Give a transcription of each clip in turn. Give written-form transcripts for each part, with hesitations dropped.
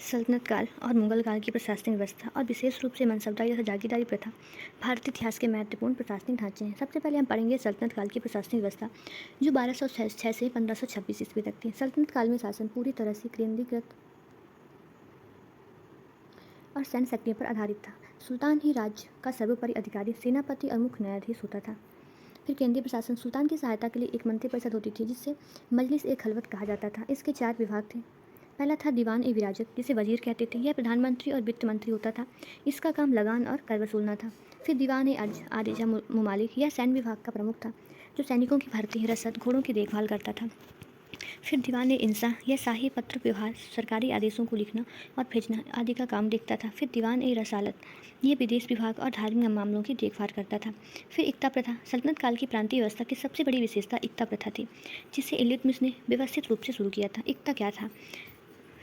सल्तनत काल और मुगल काल की प्रशासनिक व्यवस्था और विशेष रूप से मनसबदारी तथा जागीरदारी प्रथा भारतीय इतिहास के महत्वपूर्ण प्रशासनिक ढांचे हैं। सबसे पहले हम पढ़ेंगे सल्तनत काल की प्रशासनिक व्यवस्था, जो 1206 से 1526 ईस्वी तक थी। सल्तनत काल में शासन पूरी तरह से केंद्रीकृत और सैन्य शक्तियों पर आधारित था। सुल्तान ही राज्य का सर्वोपरि अधिकारी, सेनापति और मुख्य न्यायाधीश होता था। फिर केंद्रीय प्रशासन, सुल्तान की सहायता के लिए एक मंत्रिपरिषद होती थी, जिससे मजलिस ए खलवत कहा जाता था। इसके 4 विभाग थे। पहला था दीवान ए विराजत, जिसे वजीर कहते थे। यह प्रधानमंत्री और वित्त मंत्री होता था। इसका काम लगान और कर वसूलना था। फिर दीवान ए आरिजा मुमालिक, यह सैन्य विभाग का प्रमुख था, जो सैनिकों की भर्ती, रसद, घोड़ों की देखभाल करता था। फिर दीवान ए इंसा, यह शाही पत्र व्यवहार, सरकारी आदेशों को लिखना और भेजना आदि का काम देखता था। फिर दीवान ए रसालत, यह विदेश विभाग और धार्मिक मामलों की देखभाल करता था। फिर इक्ता प्रथा, सल्तनत काल की प्रांतीय व्यवस्था की सबसे बड़ी विशेषता इक्ता प्रथा थी, जिसे इल्तुतमिश ने व्यवस्थित रूप से शुरू किया था। इक्ता क्या था?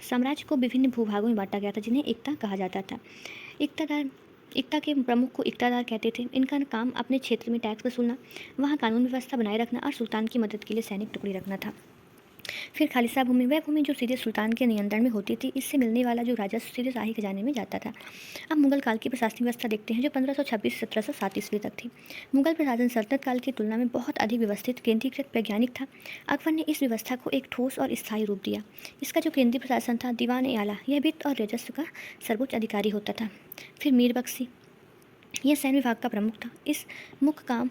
साम्राज्य को विभिन्न भूभागों में बांटा गया था, जिन्हें इक्ता कहा जाता था। इक्ता के प्रमुख को इक्तादार कहते थे। इनका काम अपने क्षेत्र में टैक्स वसूलना, वहाँ कानून व्यवस्था बनाए रखना और सुल्तान की मदद के लिए सैनिक टुकड़ी रखना था। फिर खालिसा भूमि, वह भूमि जो सीधे सुल्तान के नियंत्रण में होती थी। इससे मिलने वाला जो राजस्व सीधे शाही खजाने में जाता था। अब मुगल काल की प्रशासनिक व्यवस्था देखते हैं, जो 1526 से 1707 ईस्वी तक थी। मुगल प्रशासन सल्तनत काल की तुलना में बहुत अधिक व्यवस्थित, केंद्रीकृत, वैज्ञानिक था। अकबर ने इस व्यवस्था को एक ठोस और स्थायी रूप दिया। इसका जो केंद्रीय प्रशासन था, दीवान ए आला, यह वित्त और राजस्व का सर्वोच्च अधिकारी होता था। फिर मीर बख्शी, यह सैन्य विभाग का प्रमुख था। इस मुख्य काम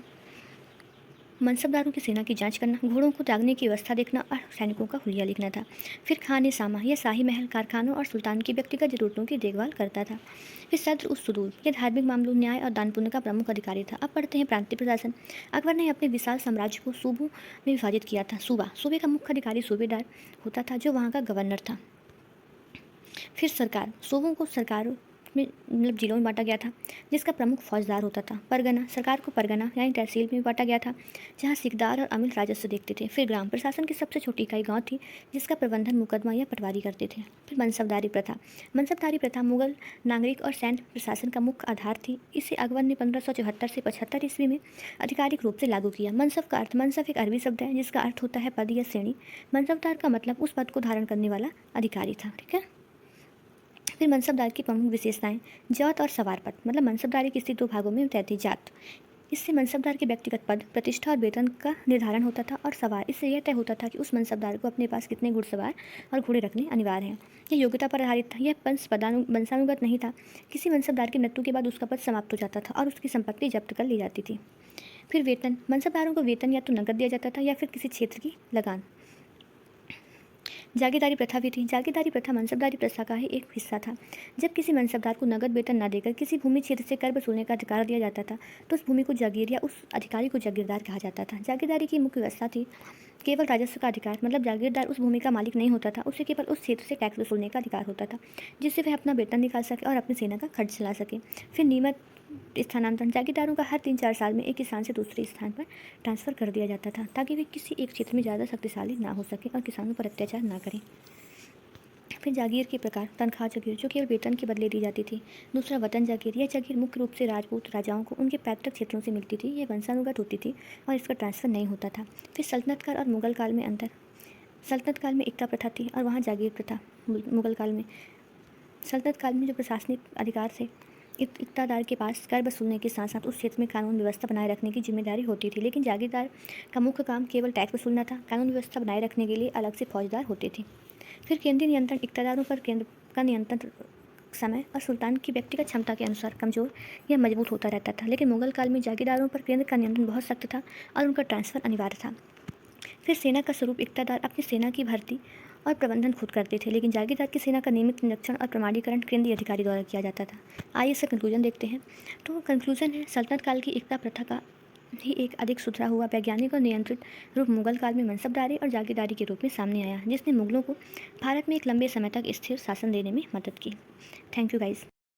मनसबदारों की सेना की जांच करना, घोड़ों को त्यागने की व्यवस्था देखना और सैनिकों का हुलिया लिखना था। फिर खान ए सामा, यह शाही महल, कारखानों और सुल्तान की व्यक्तिगत जरूरतों की देखभाल करता था। फिर सद्र उस सुदूर, यह धार्मिक मामलों, न्याय और दान पुण्य का प्रमुख अधिकारी था। अब पढ़ते हैं प्रांतीय प्रशासन। अकबर ने अपने विशाल साम्राज्य को सूबों में विभाजित किया था। सूबे का मुख्य अधिकारी सूबेदार होता था, जो वहाँ का गवर्नर था। फिर सरकार, सूबों को सरकारों में जिलों में बांटा गया था, जिसका प्रमुख फौजदार होता था। परगना, सरकार को परगना यानी तहसील में बांटा गया था, जहाँ सिकदार और अमीर राजस्व देखते थे। फिर ग्राम प्रशासन की सबसे छोटी इकाई गांव थी, जिसका प्रबंधन मुकदमा या पटवारी करते थे। फिर मनसबदारी प्रथा, मनसबदारी प्रथा मुगल नागरिक और सैन्य प्रशासन का मुख्य आधार थी। इसे अकबर ने 1574 से 75 ईस्वी में आधिकारिक रूप से लागू किया। मनसब का अर्थ, मनसब एक अरबी शब्द है, जिसका अर्थ होता है पद या श्रेणी। मनसबदार का मतलब उस पद को धारण करने वाला अधिकारी था। ठीक है। फिर मनसबदार की प्रमुख विशेषताएं, जात और सवार पद, मतलब मनसबदारी की स्थिति 2 भागों में तय थी। जात, इससे मनसबदार के व्यक्तिगत पद, प्रतिष्ठा और वेतन का निर्धारण होता था। और सवार, इससे यह तय होता था कि उस मनसबदार को अपने पास कितने घुड़सवार और घोड़े रखने अनिवार्य हैं। यह योग्यता पर आधारित था। यह वंशानुगत नहीं था। किसी मनसबदार की मृत्यु के बाद उसका पद समाप्त हो जाता था और उसकी संपत्ति जब्त कर ली जाती थी। फिर वेतन, मनसबदारों को वेतन या तो नकद दिया जाता था या फिर किसी क्षेत्र की लगान। जागीरदारी प्रथा भी थी। जागीरदारी प्रथा मनसबदारी प्रथा का ही एक हिस्सा था। जब किसी मनसबदार को नगद वेतन न देकर किसी भूमि क्षेत्र से कर वसूलने का अधिकार दिया जाता था, तो उस भूमि को जागीर या उस अधिकारी को जागीरदार कहा जाता था। जागीरदारी की मुख्य व्यवस्था थी केवल राजस्व का अधिकार, मतलब जागीरदार उस भूमि का मालिक नहीं होता था, उसे केवल उस क्षेत्र से टैक्स वसूलने का अधिकार होता था, जिससे वह अपना वेतन निकाल सके और अपनी सेना का खर्च चला सके। फिर नियमित स्थानांतरण, जागीरदारों का हर 3-4 साल में एक स्थान से दूसरे स्थान पर ट्रांसफ़र कर दिया जाता था, ताकि वे किसी एक क्षेत्र में ज़्यादा शक्तिशाली ना हो सके और किसानों पर अत्याचार ना करें। फिर जागीर के प्रकार, तनख्वाह जागीर, जो केवल वेतन के बदले दी जाती थी। दूसरा वतन जागीर, यह जागीर मुख्य रूप से राजपूत राजाओं को उनके पैतृक क्षेत्रों से मिलती थी। यह वंशानुगत होती थी और इसका ट्रांसफ़र नहीं होता था। फिर सल्तनत काल और मुगल काल में अंतर, सल्तनत काल में इक्ता प्रथा थी और वहाँ जागीर प्रथा। मुगल काल में, सल्तनत काल में जो प्रशासनिक अधिकार थे, इक्तादार के पास कर वसूलने के साथ साथ उस क्षेत्र में कानून व्यवस्था बनाए रखने की जिम्मेदारी होती थी। लेकिन जागीरदार का मुख्य काम केवल टैक्स वसूलना था। कानून व्यवस्था बनाए रखने के लिए अलग से फौजदार होते थे। फिर केंद्रीय नियंत्रण, इक्तादारों पर केंद्र का नियंत्रण समय और सुल्तान की व्यक्तिगत क्षमता के अनुसार कमज़ोर या मजबूत होता रहता था। लेकिन मुगल काल में जागीरदारों पर केंद्र का नियंत्रण बहुत सख्त था और उनका ट्रांसफ़र अनिवार्य था। फिर सेना का स्वरूप, इक्तादार अपनी सेना की भर्ती और प्रबंधन खुद करते थे, लेकिन जागीरदार की सेना का नियमित निरीक्षण और प्रमाणीकरण केंद्रीय अधिकारी द्वारा किया जाता था। आइए इसका कंक्लूजन देखते हैं। तो कंक्लूजन है, सल्तनत काल की एकता प्रथा का ही एक अधिक सुधरा हुआ, वैज्ञानिक और नियंत्रित रूप मुगल काल में मनसबदारी और जागीरदारी के रूप में सामने आया, जिसने मुगलों को भारत में एक लंबे समय तक स्थिर शासन देने में मदद की। Thank you guys.